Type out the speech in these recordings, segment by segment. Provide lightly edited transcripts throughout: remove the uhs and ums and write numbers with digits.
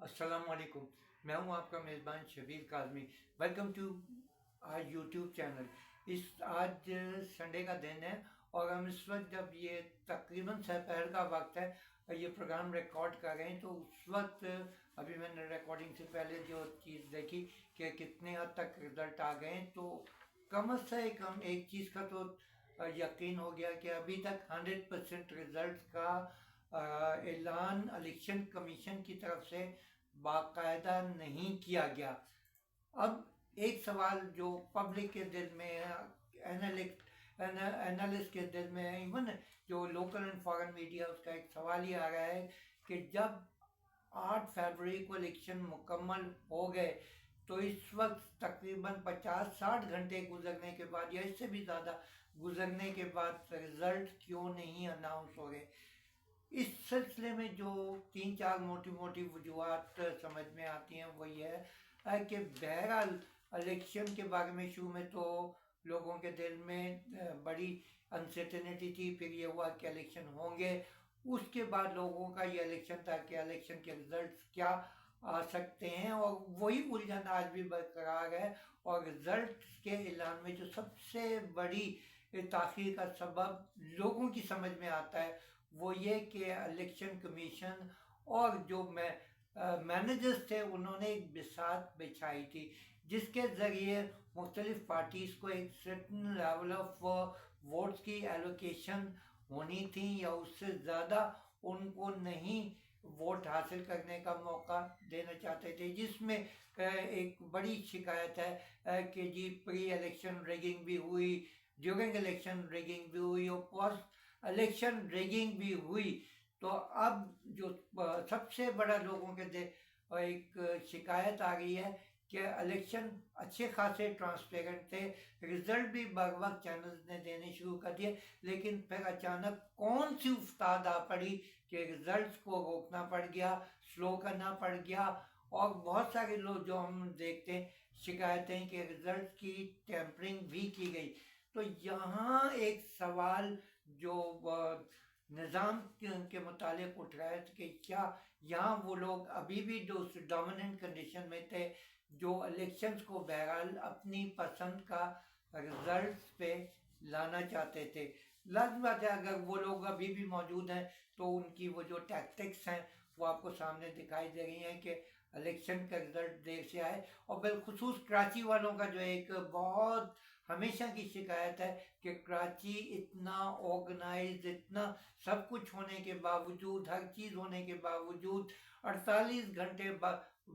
السلام علیکم. میں ہوں آپ کا میزبان شبیر کاظمی. ویلکم ٹو آج یوٹیوب چینل. آج سنڈے کا دن ہے اور ہم اس وقت جب یہ تقریباً دوپہر کا وقت ہے یہ پروگرام ریکارڈ کر رہے ہیں تو اس وقت ابھی میں نے ریکارڈنگ سے پہلے جو چیز دیکھی کہ کتنے حد تک رزلٹ آ گئے ہیں تو کم از کم ایک چیز کا تو یقین ہو گیا کہ ابھی تک 100% رزلٹ کا اعلان الیکشن کمیشن کی طرف سے باقاعدہ نہیں کیا گیا. اب ایک سوال جو پبلک کے دل میں ہے، اینالسٹ کے دل میں ہے، ایون جو لوکل اینڈ فارن میڈیا، اس کا ایک سوال یہ آ رہا ہے کہ جب 8 فروری کو الیکشن مکمل ہو گئے تو اس وقت تقریباً 50-60 گھنٹے گزرنے کے بعد یا اس سے بھی زیادہ گزرنے کے بعد رزلٹ کیوں نہیں اناؤنس ہو گئے. اس سلسلے میں جو 3-4 موٹی وجوہات سمجھ میں آتی ہیں وہ یہ ہے کہ بہرحال الیکشن کے بارے میں شروع میں تو لوگوں کے دل میں بڑی انسرٹنٹی تھی. پھر یہ ہوا کہ الیکشن ہوں گے، اس کے بعد لوگوں کا یہ الیکشن تھا کہ الیکشن کے رزلٹس کیا آ سکتے ہیں، اور وہی الجھن آج بھی برقرار ہے. اور رزلٹس کے اعلان میں جو سب سے بڑی تاخیر کا سبب لوگوں کی سمجھ میں آتا ہے وہ یہ کہ الیکشن کمیشن اور جو مینیجرز تھے انہوں نے ایک بساط بچھائی تھی جس کے ذریعے مختلف پارٹیز کو ایک سرٹن لیول آف ووٹس کی ایلوکیشن ہونی تھی یا اس سے زیادہ ان کو نہیں ووٹ حاصل کرنے کا موقع دینا چاہتے تھے، جس میں ایک بڑی شکایت ہے کہ جی پری الیکشن ریگنگ بھی ہوئی، ڈیورنگ الیکشن ریگنگ بھی ہوئی اور پوسٹ الیکشن ریگنگ بھی ہوئی. تو اب جو سب سے بڑا لوگوں کے ایک شکایت آ گئی ہے کہ الیکشن اچھے خاصے ٹرانسپیرنٹ تھے، رزلٹ بھی بر وقت چینلز نے دینے شروع کر دیے، لیکن پھر اچانک کون سی افتاد آ پڑی کہ رزلٹس کو روکنا پڑ گیا، سلو کرنا پڑ گیا. اور بہت سارے لوگ جو ہم دیکھتے ہیں شکایتیں کہ رزلٹ کی ٹیمپرنگ بھی کی گئی. تو یہاں ایک سوال جو نظام کے متعلق اٹھ رہا ہے کہ کیا یہاں وہ لوگ ابھی بھی جو ڈومیننٹ کنڈیشن میں تھے جو الیکشنز کو بہرحال اپنی پسند کا رزلٹ پہ لانا چاہتے تھے. لازم بات ہے اگر وہ لوگ ابھی بھی موجود ہیں تو ان کی وہ جو ٹیکٹکس ہیں وہ آپ کو سامنے دکھائی دے رہی ہیں کہ الیکشن کا رزلٹ دیر سے آئے. اور بالخصوص کراچی والوں کا جو ایک بہت ہمیشہ کی شکایت ہے کہ کراچی اتنا آرگنائز، اتنا سب کچھ ہونے کے باوجود، ہر چیز ہونے کے باوجود 48 گھنٹے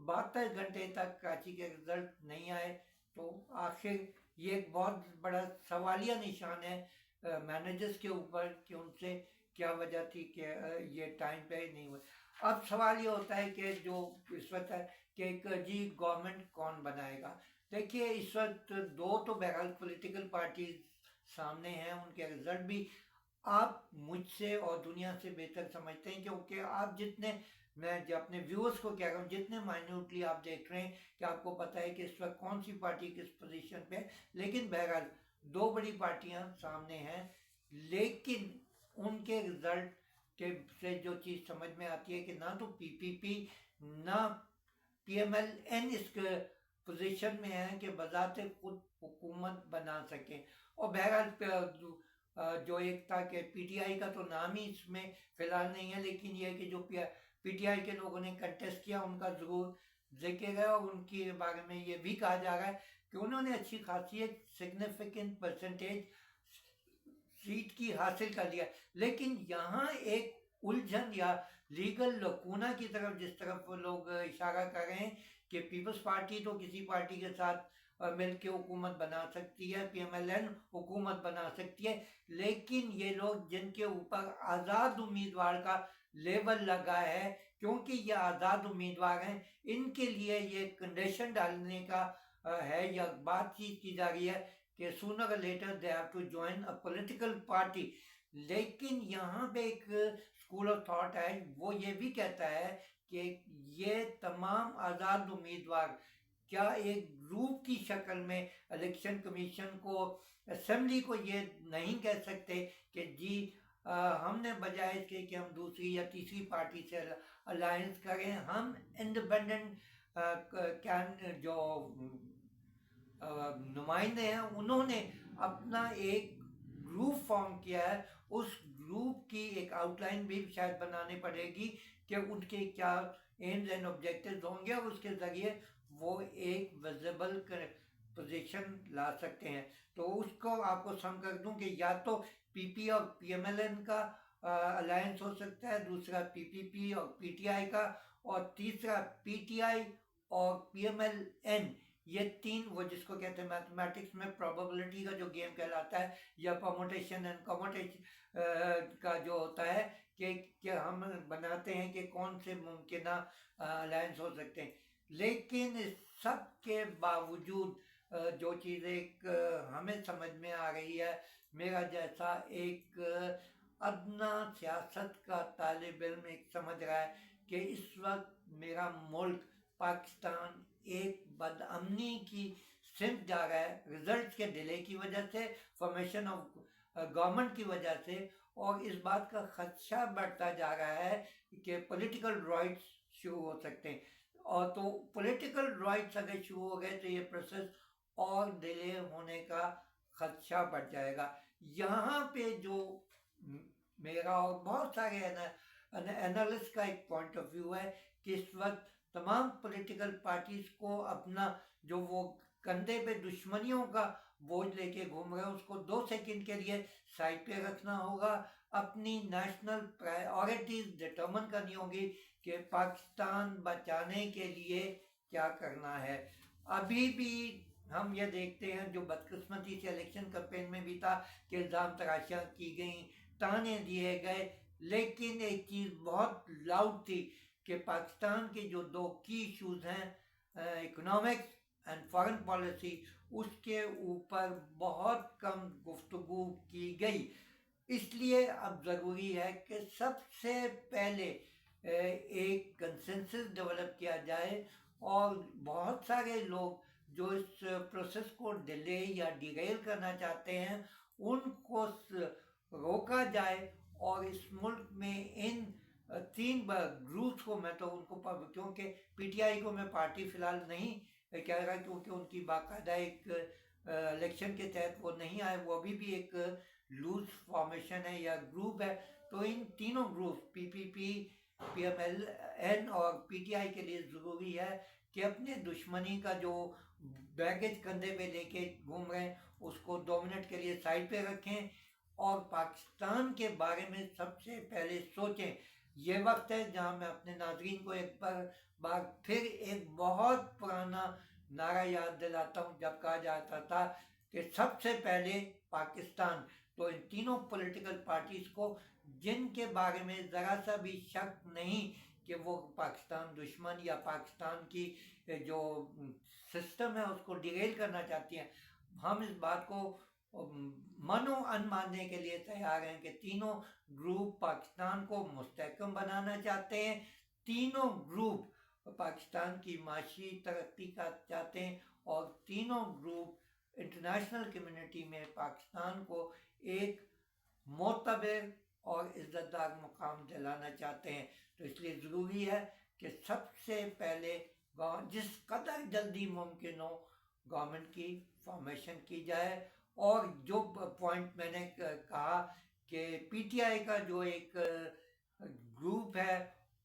72 گھنٹے تک کراچی کے رزلٹ نہیں آئے. تو آخر یہ ایک بہت بڑا سوالیہ نشان ہے مینیجرز کے اوپر کہ ان سے کیا وجہ تھی کہ یہ ٹائم پہ نہیں ہوئے. اب سوال یہ ہوتا ہے کہ جو اس وقت ہے کہ جی گورنمنٹ کون بنائے گا. دیکھیے اس وقت دو تو بہرحال پولیٹیکل پارٹیز سامنے ہیں، ان کے رزلٹ بھی آپ مجھ سے اور دنیا سے بہتر سمجھتے ہیں کیونکہ آپ جتنے، میں جو اپنے ویورز کو کہہ رہا ہوں، جتنے مائنیوٹلی آپ دیکھ رہے ہیں کہ آپ کو پتہ ہے کہ اس وقت کون سی پارٹی کس پوزیشن پہ. لیکن بہرحال دو بڑی پارٹیاں سامنے ہیں، لیکن ان کے رزلٹ سے جو چیز سمجھ میں آتی ہے کہ نہ تو پی پی پی نہ پی ایم ایل این اس پوزیشن میں ہیں کہ بذات خود حکومت بنا سکیں. اور بہرحال جو ایک تھا کہ پی ٹی آئی کا تو نام ہی اس میں فی الحال نہیں ہے، لیکن یہ کہ جو پی ٹی آئی کے لوگوں نے کنٹیسٹ کیا ان کا ضرور ذکر ہے، اور ان کے بارے میں یہ بھی کہا جا رہا ہے کہ انہوں نے اچھی خاصی ایک سگنیفیکنٹ پرسنٹیج سیٹ کی حاصل کر لیا. لیکن یہاں ایک الجھن یا لیگل لکونہ کی طرف جس طرف لوگ اشارہ کر رہے ہیں کہ پیپلز پارٹی تو کسی پارٹی کے ساتھ مل کے حکومت بنا سکتی ہے، پی ایم ایل این حکومت بنا سکتی ہے، لیکن یہ لوگ جن کے اوپر آزاد امیدوار کا لیبل لگا ہے کیونکہ یہ آزاد امیدوار ہیں، ان کے لیے یہ کنڈیشن ڈالنے کا ہے یا بات چیت کی جا رہی ہے کہ sooner or later they have to join a political party. لیکن یہاں پہ ایک اسکول آف تھاٹ ہے، وہ یہ بھی کہتا ہے کہ یہ تمام آزاد امیدوار کیا ایک گروپ کی شکل میں الیکشن کمیشن کو، اسمبلی کو یہ نہیں کہہ سکتے کہ جی ہم نے بجائے اس کے کہ ہم دوسری یا تیسری پارٹی سے الائنس کریں. ہم انڈیپینڈنٹ جو نمائندے ہیں انہوں نے اپنا ایک گروپ فارم کیا ہے. اس گروپ کی ایک آؤٹ لائن بھی شاید بنانی پڑے گی کہ ان کے کیا ایمز اینڈ آبجیکٹیوز ہوں گے، اور اس کے ذریعے وہ ایک ویزیبل پوزیشن لا سکتے ہیں. تو اس کو آپ کو سم کر دوں کہ یا تو پی پی اور پی ایم ایل این کا الائنس ہو سکتا ہے، دوسرا پی پی پی اور پی ٹی آئی کا، اور تیسرا پی ٹی آئی اور پی ایم ایل این. یہ تین، وہ جس کو کہتے ہیں میتھمیٹکس میں پروبیبلٹی کا جو گیم کہلاتا ہے، یا پرموٹیشن اینڈ کموٹیشن کا جو ہوتا ہے کہ ہم بناتے ہیں کہ کون سے ممکنہ الائنس ہو سکتے ہیں. لیکن اس سب کے باوجود جو چیز ایک ہمیں سمجھ میں آ رہی ہے، میرا جیسا ایک ادنا سیاست کا طالب علم ایک سمجھ رہا ہے کہ اس وقت میرا ملک پاکستان ایک بدامنی کی سمت جا رہا ہے، ریزلٹس کے ڈیلے کی وجہ سے، فارمیشن آف گورنمنٹ کی وجہ سے، اور اس بات کا خدشہ بڑھتا جا رہا ہے کہ پولیٹیکل رائٹس شروع ہو سکتے ہیں. اور تو پولیٹیکل رائٹس اگر شروع ہو گئے تو یہ پروسیس اور ڈیلے ہونے کا خدشہ بڑھ جائے گا. یہاں پہ جو میرا اور بہت سارے اینالسٹ کا ایک پوائنٹ آف ویو ہے کہ اس وقت تمام پولیٹیکل پارٹیز کو اپنا جو وہ کندھے پہ دشمنیوں کا بوجھ لے کے گھوم رہے ہیں اس کو 2 سیکنڈ کے لیے سائڈ پہ رکھنا ہوگا. اپنی نیشنل پرائیورٹیز ڈٹرمن کرنی ہوگی کہ پاکستان بچانے کے لیے کیا کرنا ہے. ابھی بھی ہم یہ دیکھتے ہیں جو بدقسمتی سے الیکشن کمپین میں بھی تھا کہ الزام تراشیاں کی گئیں، تانے دیے گئے، لیکن ایک چیز بہت لاؤڈ تھی کہ پاکستان کے جو 2 کی ایشوز ہیں، اکنامکس اینڈ فارن پالیسی، اس کے اوپر بہت کم گفتگو کی گئی. اس لیے اب ضروری ہے کہ سب سے پہلے ایک کنسنسس ڈیولپ کیا جائے، اور بہت سارے لوگ جو اس پروسیس کو ڈیلے یا ڈیریل کرنا چاہتے ہیں ان کو روکا جائے، اور اس ملک میں ان 3 گروپس کو، میں تو ان کو، کیونکہ پی ٹی آئی کو میں پارٹی فی الحال نہیں کہہ رہا کیونکہ ان کی باقاعدہ ایک الیکشن کے تحت وہ نہیں آئے، وہ ابھی بھی ایک لوز فارمیشن ہے یا گروپ ہے. تو ان تینوں گروپ پی پی پی، پی ایم ایل این اور پی ٹی آئی کے لیے ضروری ہے کہ اپنے دشمنی کا جو بیگیج کندھے پہ لے کے گھوم رہے ہیں اس کو 2 منٹ کے لیے سائڈ پہ رکھیں، اور پاکستان کے بارے میں سب سے پہلے سوچیں. یہ وقت ہے جہاں میں اپنے ناظرین کو ایک بار پھر ایک بہت پرانا نعرہ یاد دلاتا ہوں جب کہا جاتا تھا کہ سب سے پہلے پاکستان. تو ان تینوں پولیٹیکل پارٹیز کو جن کے بارے میں ذرا سا بھی شک نہیں کہ وہ پاکستان دشمن یا پاکستان کی جو سسٹم ہے اس کو ڈیریل کرنا چاہتی ہیں، ہم اس بات کو من و ان ماننے کے لیے تیار ہیں کہ تینوں گروپ پاکستان کو مستحکم بنانا چاہتے ہیں. تینوں گروپ پاکستان کی معاشی ترقی کا چاہتے ہیں، اور تینوں گروپ انٹرنیشنل کمیونٹی میں پاکستان کو ایک معتبر اور عزت دار مقام دلانا چاہتے ہیں. تو اس لیے ضروری ہے کہ سب سے پہلے جس قدر جلدی ممکن ہو گورنمنٹ کی فارمیشن کی جائے. اور جو پوائنٹ میں نے کہا کہ پی ٹی آئی کا جو ایک گروپ ہے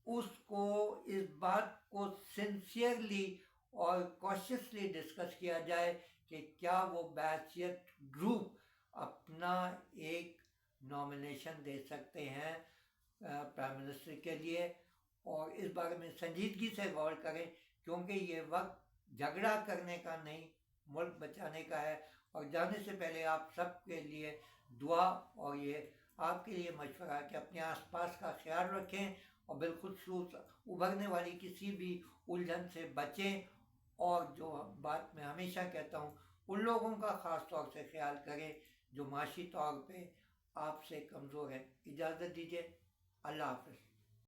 اس کو اس بات کو سنسیئرلی اور کوششلی ڈسکس کیا جائے کہ کیا وہ بحیثیت گروپ اپنا ایک نامینیشن دے سکتے ہیں پرائم منسٹر کے لیے، اور اس بارے میں سنجیدگی سے غور کریں کیونکہ یہ وقت جھگڑا کرنے کا نہیں، ملک بچانے کا ہے. اور جانے سے پہلے آپ سب کے لیے دعا اور یہ آپ کے لیے مشورہ کہ اپنے آس پاس کا خیال رکھیں، اور بالخصوص ابھرنے والی کسی بھی الجھن سے بچیں. اور جو بات میں ہمیشہ کہتا ہوں، ان لوگوں کا خاص طور سے خیال کریں جو معاشی طور پہ آپ سے کمزور ہیں. اجازت دیجیے، اللہ حافظ.